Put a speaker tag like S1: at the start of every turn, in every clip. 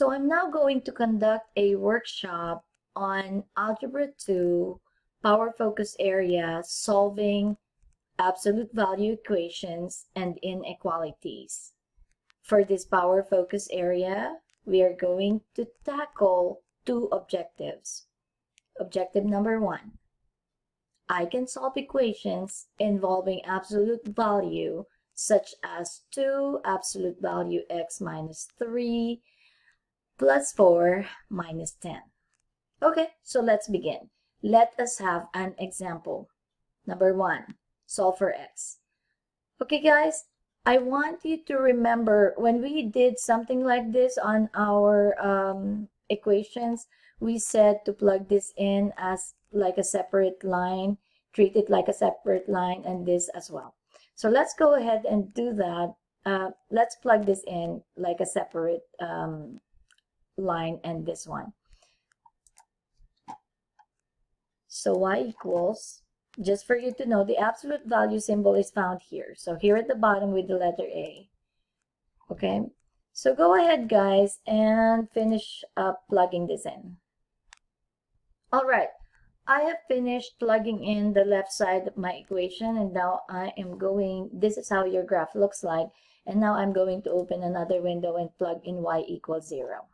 S1: So I'm now going to conduct a workshop on Algebra 2 Power Focus Area, solving absolute value equations and inequalities. For this power focus area, we are going to tackle two objectives. Objective number 1, I can solve equations involving absolute value such as 2 absolute value x minus 3 plus 4 minus 10. Okay, so let's begin. Let us have an example. Number 1, solve for x. Okay guys, I want you to remember when we did something like this on our equations, we said to plug this in as like a separate line, treat it like a separate line, and this as well. So let's go ahead and do that. Let's plug this in like a separate line and this one. So y equals, just for you to know, the absolute value symbol is found here. So here at the bottom with the letter A. Okay, so go ahead guys and finish up plugging this in. All right, I have finished plugging in the left side of my equation, and now I am going, this is how your graph looks like, and now I'm going to open another window and plug in y equals 0.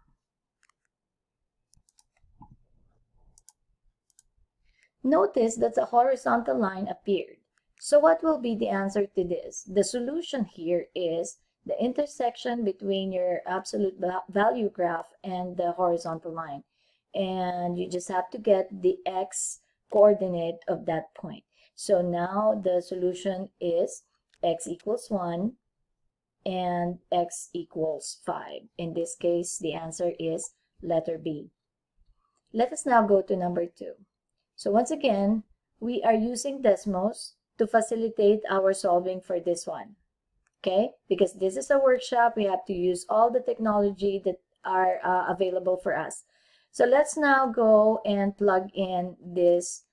S1: Notice that the horizontal line appeared. So what will be the answer to this? The solution here is the intersection between your absolute value graph and the horizontal line. And you just have to get the x coordinate of that point. So now the solution is x equals 1 and x equals 5. In this case, the answer is letter B. Let us now go to number 2. So once again, we are using Desmos to facilitate our solving for this one. Okay, because this is a workshop, we have to use all the technology that are available for us. So let's now go and plug in this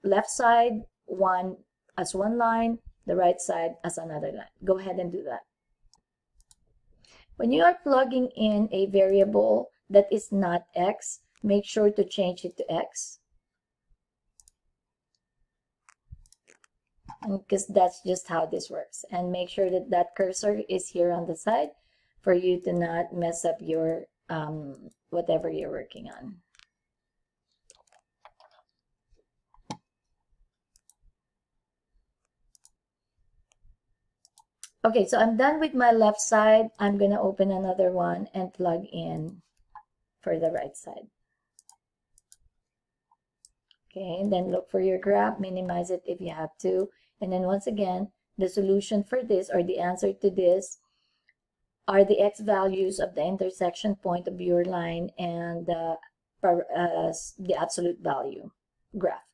S1: left side one as one line, the right side as another line. Go ahead and do that. When you are plugging in a variable that is not x, make sure to change it to x, because that's just how this works. And make sure that that cursor is here on the side for you to not mess up your whatever you're working on. Okay, so I'm done with my left side. I'm going to open another one and plug in for the right side. Okay, and then look for your graph, minimize it if you have to. And then once again, the solution for this, or the answer to this, are the x values of the intersection point of your line and the absolute value graph.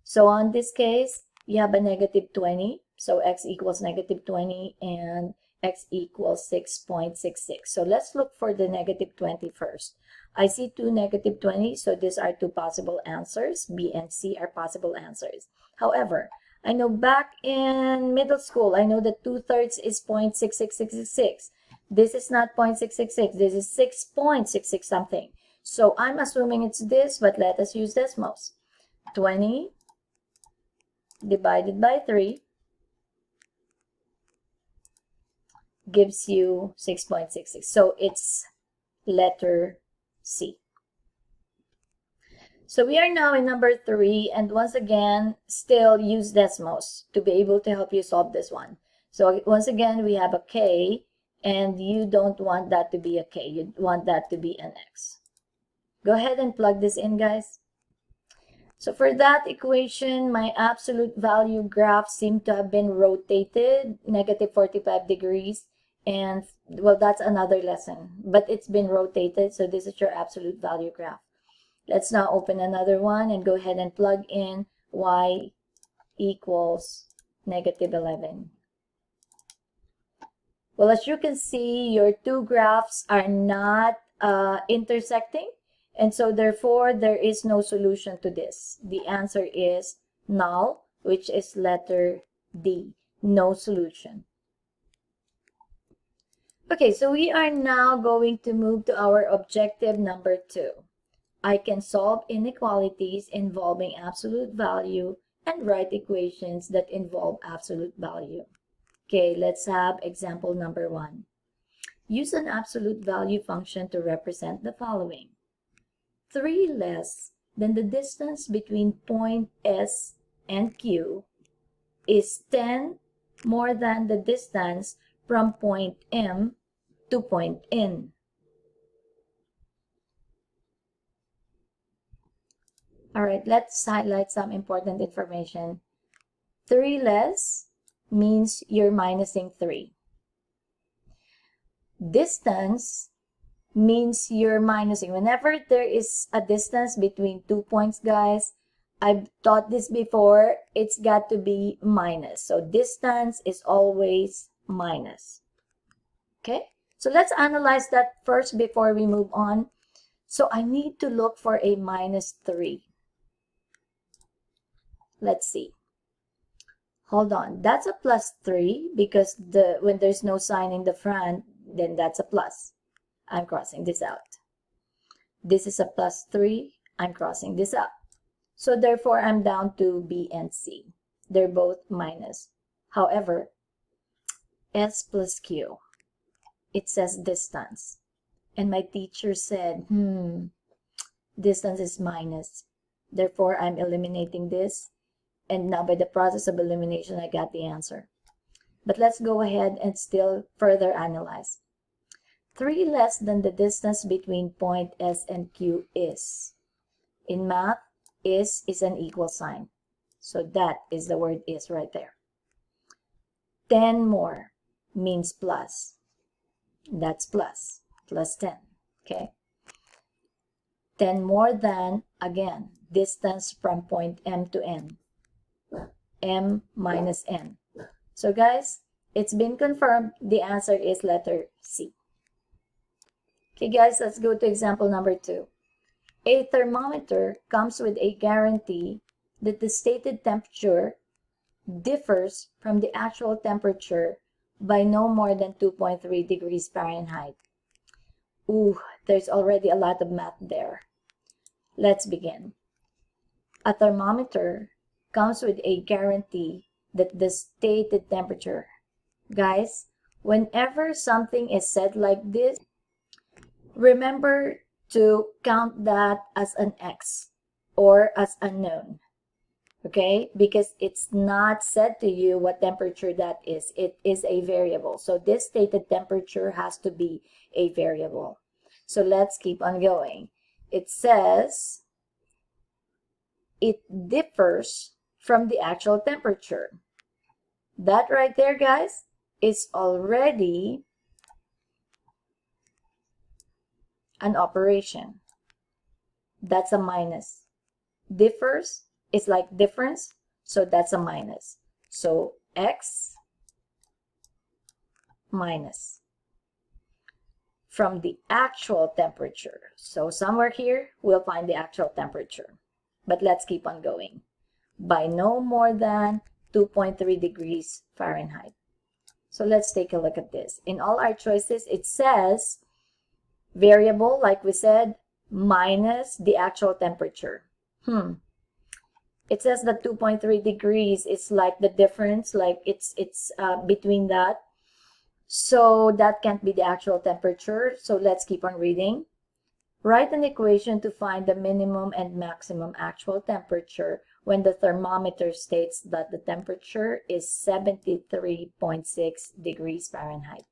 S1: So on this case, you have a negative 20. So x equals negative 20 and x equals 6.66. So let's look for the negative 20 first. I see two negative 20, so these are two possible answers. B and C are possible answers. However, I know back in middle school, I know that 2/3 is 0.6666. This is not 0.666. This is 6.66 something. So I'm assuming it's this, but let us use Desmos. 20 divided by 3 gives you 6.66. So it's letter C. So we are now in number 3, and once again, still use Desmos to be able to help you solve this one. So once again, we have a K, and you don't want that to be a K. You want that to be an X. Go ahead and plug this in, guys. So for that equation, my absolute value graph seemed to have been rotated negative 45 degrees. And, well, that's another lesson. But it's been rotated, so this is your absolute value graph. Let's now open another one and go ahead and plug in y equals negative 11. Well, as you can see, your two graphs are not intersecting. And so therefore, there is no solution to this. The answer is null, which is letter D, no solution. Okay, so we are now going to move to our objective number 2. I can solve inequalities involving absolute value and write equations that involve absolute value. Okay, let's have example number 1. Use an absolute value function to represent the following. 3 less than the distance between point S and Q is 10 more than the distance from point M to point N. All right, let's highlight some important information. 3 less means you're minusing 3. Distance means you're minusing. Whenever there is a distance between 2 points, guys, I've taught this before, it's got to be minus. So distance is always minus. Okay, so let's analyze that first before we move on. So I need to look for a minus 3. Let's see. Hold on, that's a plus 3 because when there's no sign in the front, then that's a plus. I'm crossing this out. This is a plus 3. I'm crossing this out. So therefore, I'm down to B and C. They're both minus. However, S plus Q, it says distance. And my teacher said, distance is minus. Therefore, I'm eliminating this. And now by the process of elimination, I got the answer. But let's go ahead and still further analyze. 3 less than the distance between point S and Q is. In math, is an equal sign. So that is the word is right there. 10 more means plus. That's plus. Plus 10. Okay. 10 more than, again, distance from point M to N. M minus N. So guys, it's been confirmed. The answer is letter C. Okay guys, let's go to example number 2. A thermometer comes with a guarantee that the stated temperature differs from the actual temperature by no more than 2.3 degrees Fahrenheit. Ooh, there's already a lot of math there. Let's begin. A thermometer comes with a guarantee that the stated temperature. Guys, whenever something is said like this, remember to count that as an X or as unknown. Okay, because it's not said to you what temperature that is. It is a variable. So this stated temperature has to be a variable. So let's keep on going. It says it differs from the actual temperature. That right there, guys, is already an operation. That's a minus. Differs is like difference, so that's a minus. So X minus from the actual temperature. So somewhere here, we'll find the actual temperature. But let's keep on going. By no more than 2.3 degrees Fahrenheit. So let's take a look at this. In all our choices, it says variable, like we said, minus the actual temperature. It says that 2.3 degrees is like the difference, like it's between that. So that can't be the actual temperature. So let's keep on reading. Write an equation to find the minimum and maximum actual temperature when the thermometer states that the temperature is 73.6 degrees Fahrenheit.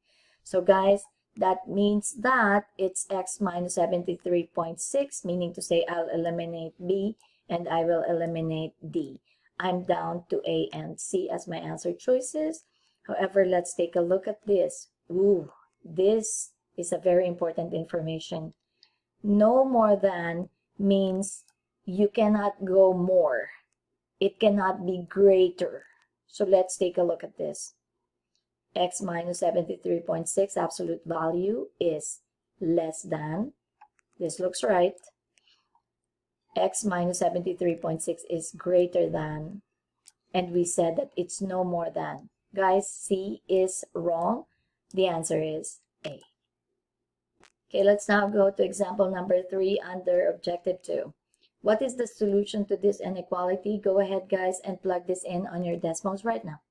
S1: So guys, that means that it's X minus 73.6, meaning to say I'll eliminate B and I will eliminate D. I'm down to A and C as my answer choices. However, let's take a look at this. Ooh, this is a very important information. No more than means you cannot go more. It cannot be greater. So let's take a look at this. X minus 73.6 absolute value is less than. This looks right. X minus 73.6 is greater than. And we said that it's no more than. Guys, C is wrong. The answer is A. Okay, let's now go to example number 3 under objective 2. What is the solution to this inequality? Go ahead, guys, and plug this in on your decimals right now.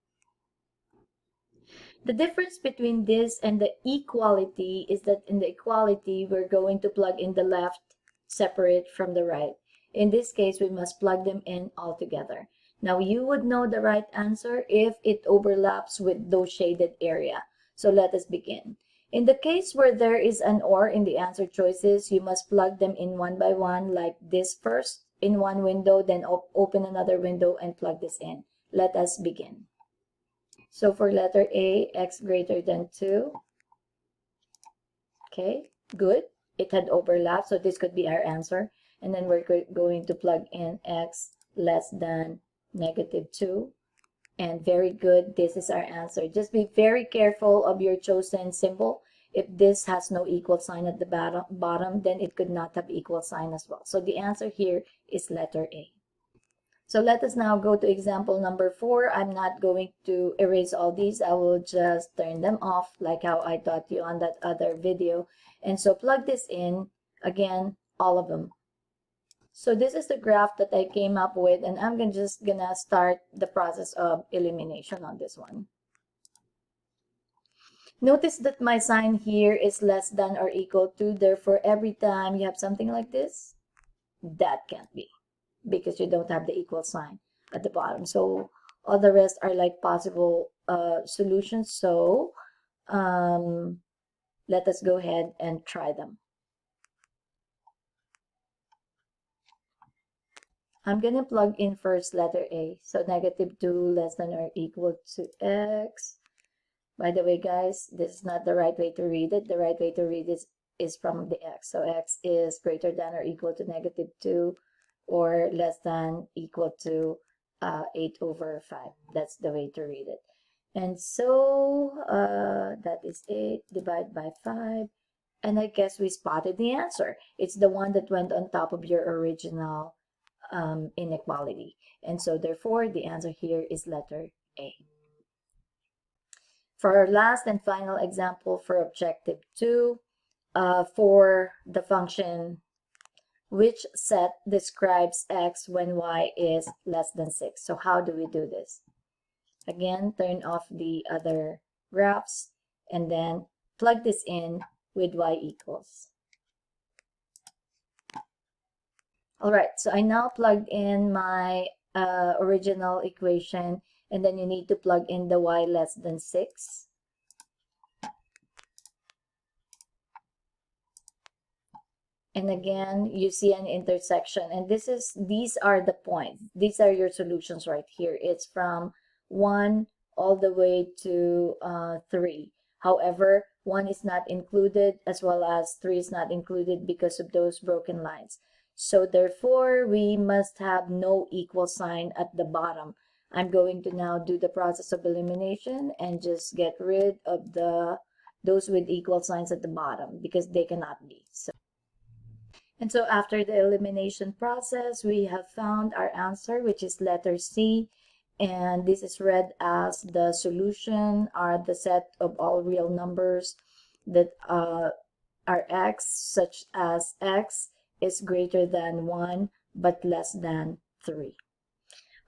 S1: The difference between this and the equality is that in the equality, we're going to plug in the left separate from the right. In this case, we must plug them in all together. Now, you would know the right answer if it overlaps with those shaded area. So let us begin. In the case where there is an or in the answer choices, you must plug them in one by one like this first in one window, then open another window and plug this in. Let us begin. So for letter A, x greater than 2. Okay, good. It had overlap, so this could be our answer. And then we're going to plug in x less than -2. And very good, this is our answer. Just be very careful of your chosen symbol. If this has no equal sign at the bottom, then it could not have equal sign as well. So the answer here is letter A. So let us now go to example number 4. I'm not going to erase all these. I will just turn them off like how I taught you on that other video. And so plug this in, again, all of them. So this is the graph that I came up with, and I'm just gonna start the process of elimination on this one. Notice that my sign here is less than or equal to. Therefore, every time you have something like this, that can't be, because you don't have the equal sign at the bottom. So all the rest are like possible solutions. So let us go ahead and try them. I'm going to plug in first letter A. So -2 less than or equal to x. By the way, guys, this is not the right way to read it. The right way to read it is from the x. So x is greater than or equal to -2 or less than equal to 8/5. That's the way to read it. And so that is 8 divided by 5. And I guess we spotted the answer. It's the one that went on top of your original inequality. And so therefore, the answer here is letter A. For our last and final example for objective 2, for the function which set describes x when y is less than 6. So how do we do this? Again, turn off the other graphs and then plug this in with y equals. All right, so I now plugged in my original equation, and then you need to plug in the y less than 6. And again, you see an intersection, and these are the points. These are your solutions right here. It's from 1 all the way to 3. However, 1 is not included, as well as 3 is not included because of those broken lines. So therefore, we must have no equal sign at the bottom. I'm going to now do the process of elimination and just get rid of those with equal signs at the bottom, because they cannot be. And so after the elimination process, we have found our answer, which is letter C. And this is read as the solution are the set of all real numbers that are x, such as x is greater than 1 but less than 3.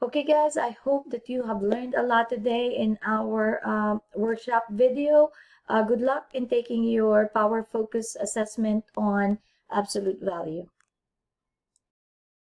S1: Okay, guys, I hope that you have learned a lot today in our workshop video. Good luck in taking your power focus assessment on absolute value.